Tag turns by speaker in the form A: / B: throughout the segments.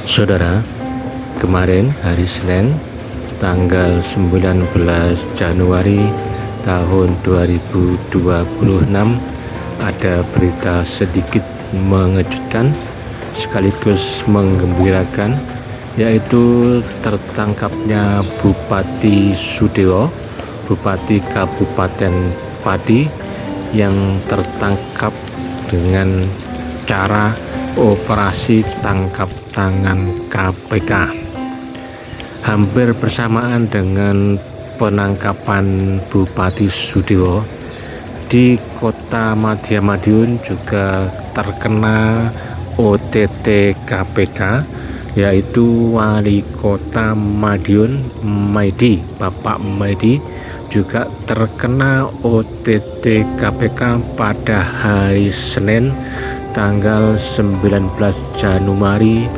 A: Saudara, kemarin hari Senin tanggal 19 Januari tahun 2026 ada berita sedikit mengejutkan sekaligus menggembirakan, yaitu tertangkapnya Bupati Sudewo, Bupati Kabupaten Pati, yang tertangkap dengan cara operasi tangkap tangan KPK. Hampir bersamaan dengan penangkapan Bupati Sudewo, di kota Madya Madiun juga terkena OTT KPK, yaitu Wali Kota Madiun Maidi, Bapak Maidi, juga terkena OTT KPK pada hari Senin tanggal 19 Januari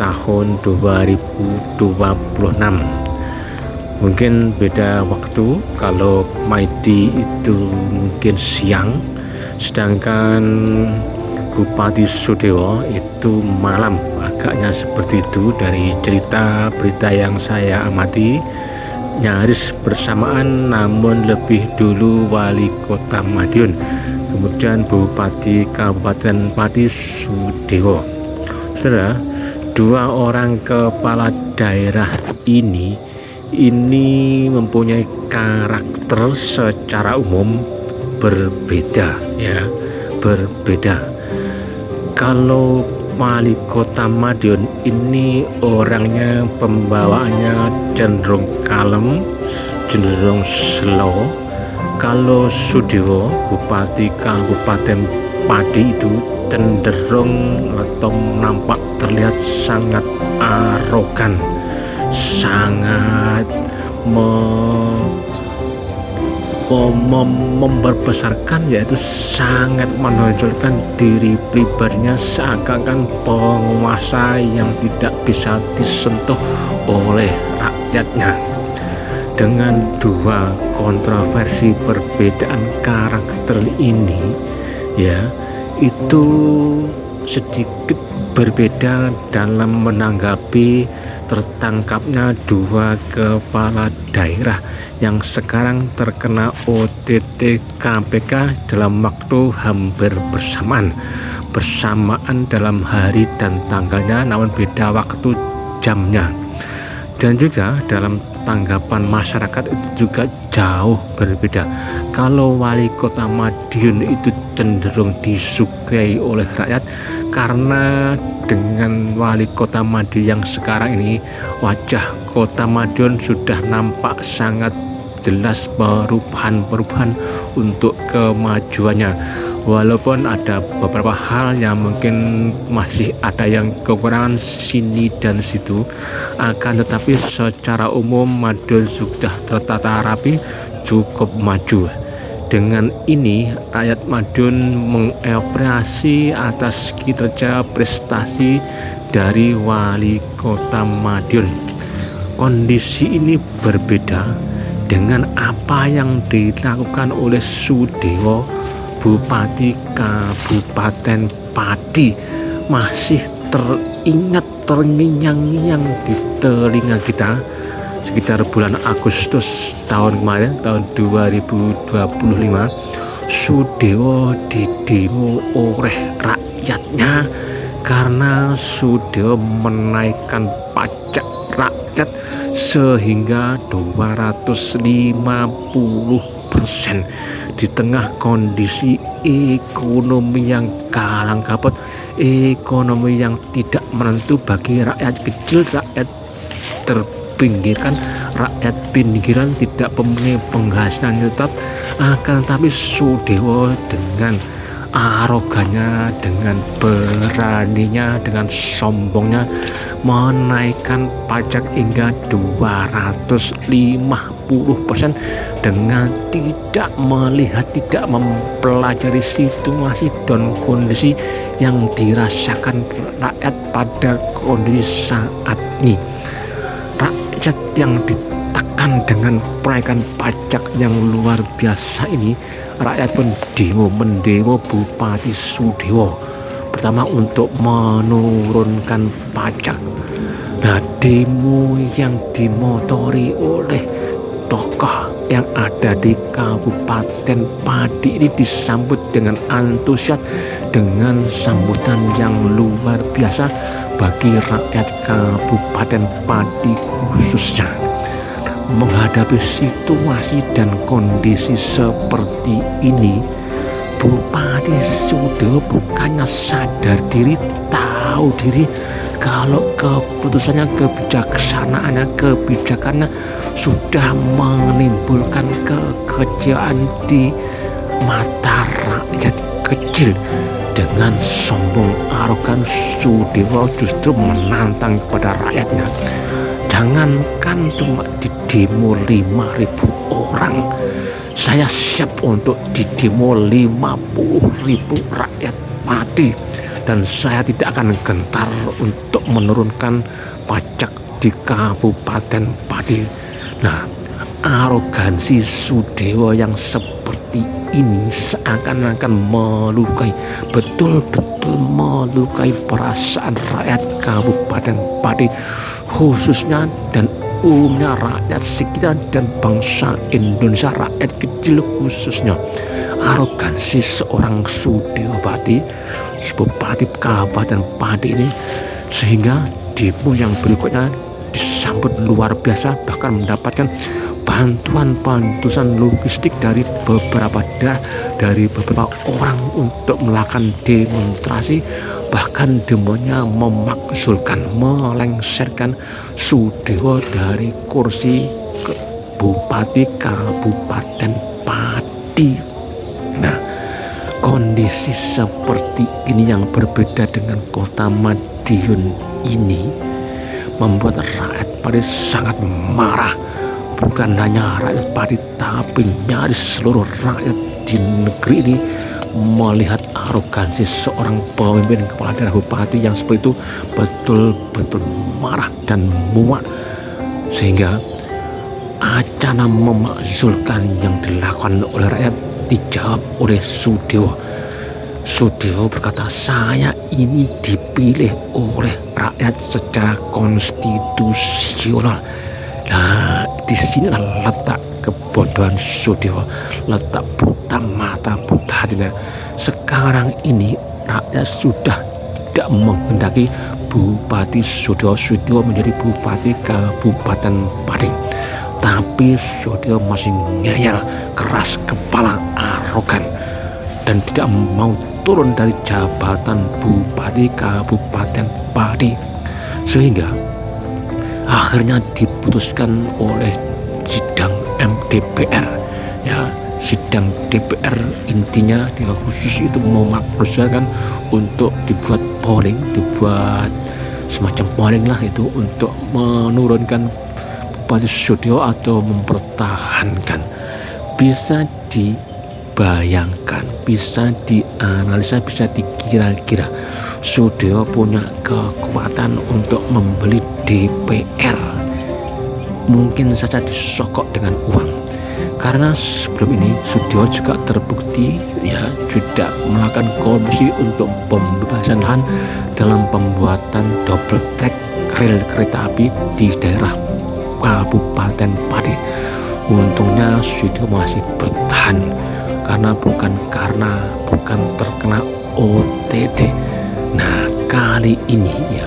A: tahun 2026. Mungkin beda waktu, kalau Maidi itu mungkin siang, sedangkan Bupati Sudewo itu malam. Agaknya seperti itu dari cerita berita yang saya amati. Nyaris bersamaan, namun lebih dulu Wali Kota Madiun, kemudian Bupati Kabupaten Pati Sudewo. Saudara, dua orang kepala daerah ini mempunyai karakter secara umum berbeda, ya, berbeda. Kalau Wali Kota Madiun ini orangnya, pembawaannya cenderung kalem, cenderung slow. Kalau Sudewo, Bupati Kabupaten Pati, itu cenderung atau nampak terlihat sangat arogan, sangat memperbesarkan, yaitu sangat menonjolkan diri pribadinya seakan-akan penguasa yang tidak bisa disentuh oleh rakyatnya. Dengan dua kontroversi perbedaan karakter ini, ya, itu sedikit berbeda dalam menanggapi tertangkapnya dua kepala daerah yang sekarang terkena OTT KPK dalam waktu hampir bersamaan dalam hari dan tanggalnya, namun beda waktu jamnya. Dan juga dalam tanggapan masyarakat itu juga jauh berbeda. Kalau Wali Kota Madiun itu cenderung disukai oleh rakyat, karena dengan Wali Kota Madiun yang sekarang ini, wajah Kota Madiun sudah nampak sangat jelas perubahan untuk kemajuannya. Walaupun ada beberapa hal yang mungkin masih ada yang kekurangan sini dan situ, akan tetapi secara umum Madiun sudah tertata rapi, cukup maju. Dengan ini rakyat Madiun mengapresiasi atas kinerja prestasi dari Wali Kota Madiun. Kondisi ini berbeda dengan apa yang dilakukan oleh Sudewo, Bupati Kabupaten Pati. Masih teringat, terngiang-ngiang di telinga kita sekitar bulan Agustus tahun kemarin, tahun 2025, Sudewo didemo oleh rakyatnya karena Sudewo menaikkan pajak rakyat sehingga 250% di tengah kondisi ekonomi yang kalang kabut, ekonomi yang tidak menentu bagi rakyat kecil, rakyat terpinggirkan, rakyat pinggiran tidak mempunyai penghasilan tetap. Akan tetapi Sudewo dengan arogannya, dengan beraninya, dengan sombongnya menaikkan pajak hingga 250% dengan tidak melihat, tidak mempelajari situasi dan kondisi yang dirasakan rakyat pada kondisi saat ini. Rakyat yang ditekan dengan penaikan pajak yang luar biasa ini, rakyat pun mendemo Bupati Sudewo. pertama untuk menurunkan pajak. Nah, demo yang dimotori oleh tokoh yang ada di Kabupaten Pati ini disambut dengan antusias, dengan sambutan yang luar biasa bagi rakyat Kabupaten Pati khususnya. Menghadapi situasi dan kondisi seperti ini, Bupati Sudeo bukannya sadar diri, tahu diri kalau keputusannya, kebijakannya sudah menimbulkan kekecewaan di mata rakyat kecil. Dengan sombong arogan, Sudeo justru menantang kepada rakyatnya. Jangankan cuma di demo 5.000 orang, saya siap untuk di demo 50.000 rakyat Pati, dan saya tidak akan gentar untuk menurunkan pajak di Kabupaten Pati. Nah, arogansi Sudeo yang seperti ini seakan-akan melukai, betul-betul melukai perasaan rakyat Kabupaten Pati khususnya, dan umumnya rakyat sekitar dan bangsa Indonesia, rakyat kecil khususnya. Arogansi seorang Sudeo Pati, Bupati Kabupaten Pati ini, sehingga demo yang berikutnya disambut luar biasa, bahkan mendapatkan bantuan logistik dari beberapa orang untuk melakukan demonstrasi. Bahkan demonya memakzulkan, melengsarkan Sudeo dari kursi Bupati Kabupaten Pati. Nah, kondisi seperti ini yang berbeda dengan Kota Madiun ini membuat rakyat Pati sangat marah. Bukan hanya rakyat Pati, tapi nyaris seluruh rakyat di negeri ini melihat arogansi seorang pemimpin kepala daerah bupati yang seperti itu betul-betul marah dan muak, sehingga acana memakzulkan yang dilakukan oleh rakyat dijawab oleh Sudeo. Sudeo berkata, saya ini dipilih oleh rakyat secara konstitusional. Nah, di sini letak kebodohan Sudeo, letak buta mata, buta hatinya. Sekarang ini rakyat sudah tidak menghendaki Bupati Sudeo menjadi Bupati Kabupaten Pati, tapi Sudeo masih ngeyel, keras kepala, arogan, dan tidak mau turun dari jabatan Bupati Kabupaten Pati, sehingga akhirnya diputuskan oleh sidang DPR. Ya, sidang DPR intinya dia khusus itu memakzulkan untuk dibuat polling, dibuat semacam polling lah itu untuk menurunkan Bupati Sudeo atau mempertahankan. Bisa dibayangkan, bisa dianalisa, bisa dikira-kira Sudeo punya kekuatan untuk membeli DPR. Mungkin saja disokok dengan uang, karena sebelum ini Sudeo juga terbukti ya sudah melakukan korupsi untuk pembebasan lahan dalam pembuatan double track rel kereta api di daerah Kabupaten Pati. Untungnya Sudeo masih bertahan bukan terkena OTT. Nah, kali ini ya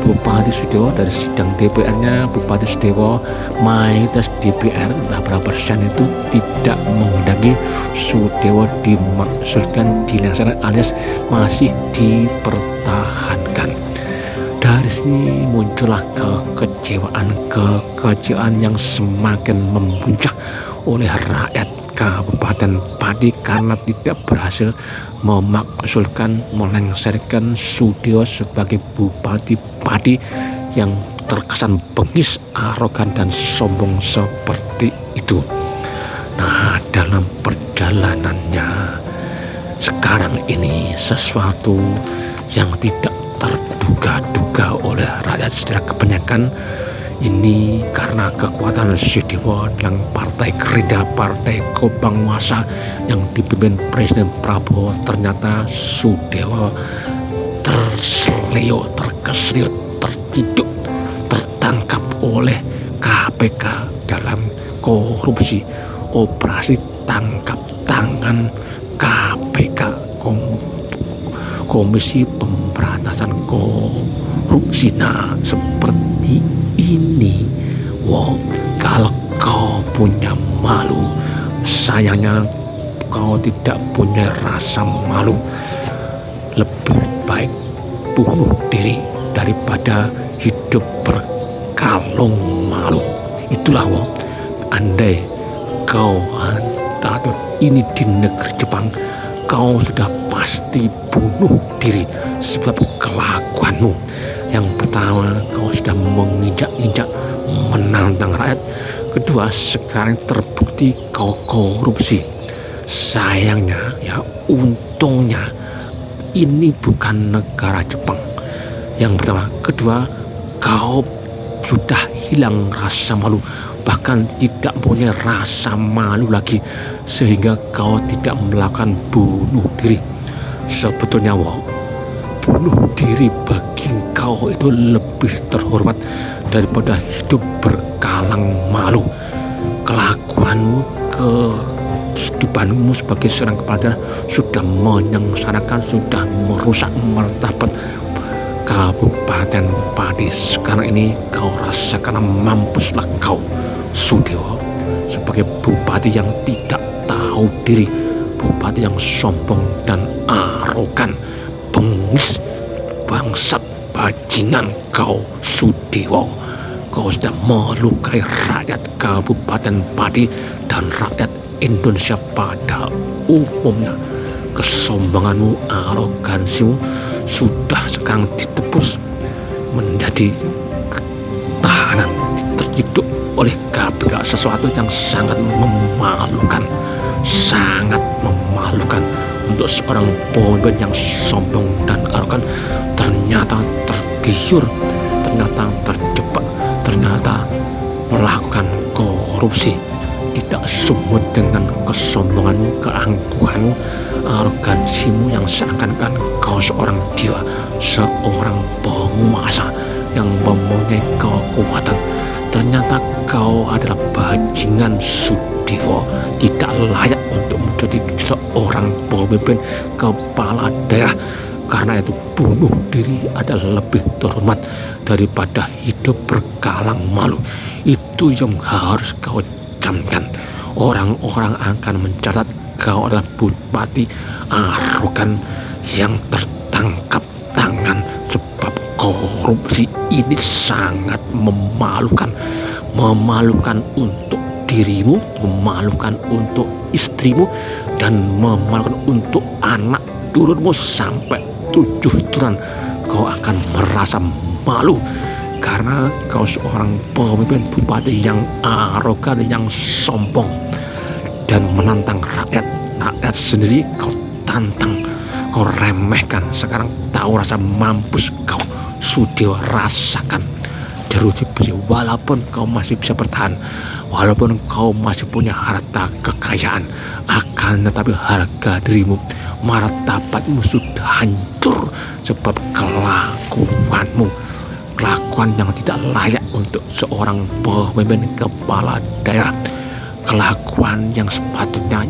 A: Bupati Sudeo dari sidang DPR-nya, Bupati Sudeo mayoritas DPR entah berapa persen itu tidak menghendaki Sudeo dimaksudkan dilaksanakan alias masih dipertahankan. Dari sini muncullah kekecewaan yang semakin memuncak oleh rakyat Kabupaten Pati karena tidak berhasil memakzulkan, melengsarkan Sudeo sebagai Bupati Pati yang terkesan bengis, arogan, dan sombong seperti itu. Nah, dalam perjalanannya sekarang ini sesuatu yang tidak terduga-duga oleh rakyat secara kebanyakan ini karena kekuatan Sudeo yang Partai Gerindra, Partai Kebangwasa yang dipimpin Presiden Prabowo. Ternyata Sudeo terseleo, terkeselio, terciduk, tertangkap oleh KPK dalam korupsi. Operasi tangkap tangan KPK, Komisi Pemberantasan Korupsi. Nah, seperti ini. Wow, kalau kau punya malu, sayangnya kau tidak punya rasa malu. Lebih baik bunuh diri daripada hidup berkalung malu. Itulah wow, andai kau ini di negeri Jepang, kau sudah pasti bunuh diri sebab kelakuanmu. Yang pertama, kau sudah menginjak-injak menantang rakyat. Kedua, sekarang terbukti kau korupsi. Sayangnya ya, untungnya ini bukan negara Jepang. Yang pertama. Kedua, kau sudah hilang rasa malu, bahkan tidak punya rasa malu lagi, sehingga kau tidak melakukan bunuh diri. Sebetulnya wow, bunuh diri bagi kau itu lebih terhormat daripada hidup berkalang malu. Kelakuanmu, kehidupanmu sebagai seorang kepala daerah sudah menyengsarakan, sudah merusak martabat Kabupaten Pati. Sekarang ini kau rasakan, mampuslah kau Sudewo, sebagai bupati yang tidak tahu diri, bupati yang sombong dan arogan, bengis, bangsat, bajingan kau Sudewo. Kau sudah melukai rakyat Kabupaten Pati dan rakyat Indonesia pada umumnya. Kesombonganmu, arogansimu sudah sekarang ditebus menjadi tahanan, terciduk oleh KPK, sesuatu yang sangat memalukan, sangat memalukan untuk seorang pemimpin yang sombong dan arogan. Ternyata tergiur, ternyata terjebak, ternyata melakukan korupsi. Tidak sumut dengan kesombonganmu, keangkuhanmu, arogansimu yang seakan-akan kau seorang dewa, seorang penguasa yang mempunyai kekuatan. Ternyata kau adalah bajingan Sudewo, tidak layak untuk menjadi seorang pemimpin kepala daerah. Karena itu bunuh diri adalah lebih terhormat daripada hidup berkalang malu. Itu yang harus kau camkan. Orang-orang akan mencatat kau adalah bupati arogan yang tertangkap tangan, sebab korupsi ini sangat memalukan. Memalukan untuk dirimu, memalukan untuk istrimu, dan memalukan untuk anak turunmu sampai 7 turunan. Kau akan merasa malu karena kau seorang pemimpin bupati yang arogan, yang sombong dan menantang rakyat. Rakyat sendiri kau tantang, kau remehkan. Sekarang tahu rasa mampus kau Sudewo, rasakan jeruji besi. Walaupun kau masih bisa bertahan, walaupun kau masih punya harta kekayaan, akan tetapi harga dirimu, martabatmu sudah hancur sebab kelakuanmu, kelakuan yang tidak layak untuk seorang pemimpin kepala daerah, kelakuan yang sepatutnya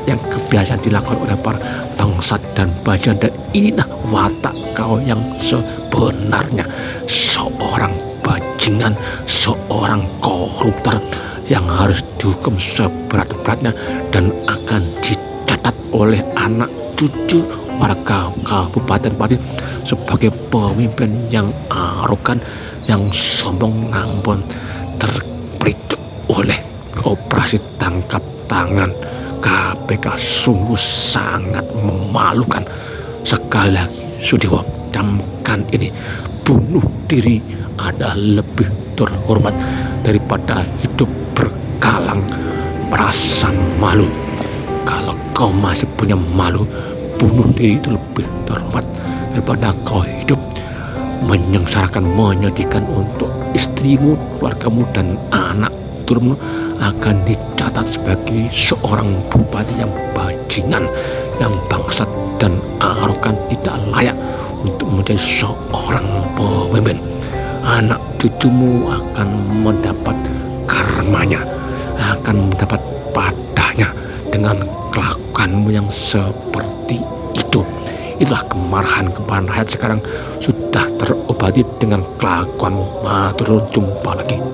A: yang kebiasaan dilakukan oleh para bangsat dan bajingan. Dan inilah watak kau yang sebenarnya, seorang bajingan, seorang koruptor yang harus dihukum seberat-beratnya dan akan dicatat oleh anak cucu warga Kabupaten Pati sebagai pemimpin yang arogan, yang sombong, namun terperituk oleh operasi tangkap tangan KPK. Sungguh sangat memalukan. Sekali lagi Sudewo, camkan ini, bunuh diri adalah lebih terhormat daripada hidup berkalang merasa malu. Kalau kau masih punya malu, bunuh diri itu lebih terhormat daripada kau hidup menyengsarakan, menyedihkan untuk istrimu, keluargamu, dan anak turunmu. Akan dicatat sebagai seorang bupati yang bajingan, yang bangsat dan arogan, tidak layak untuk menjadi seorang pemimpin. Anak cucumu akan mendapat karmanya, akan mendapat padanya dengan kelakuanmu yang seperti itu. Itulah kemarahan rakyat sekarang sudah terobati dengan kelakuanmu. Matur jumpa lagi.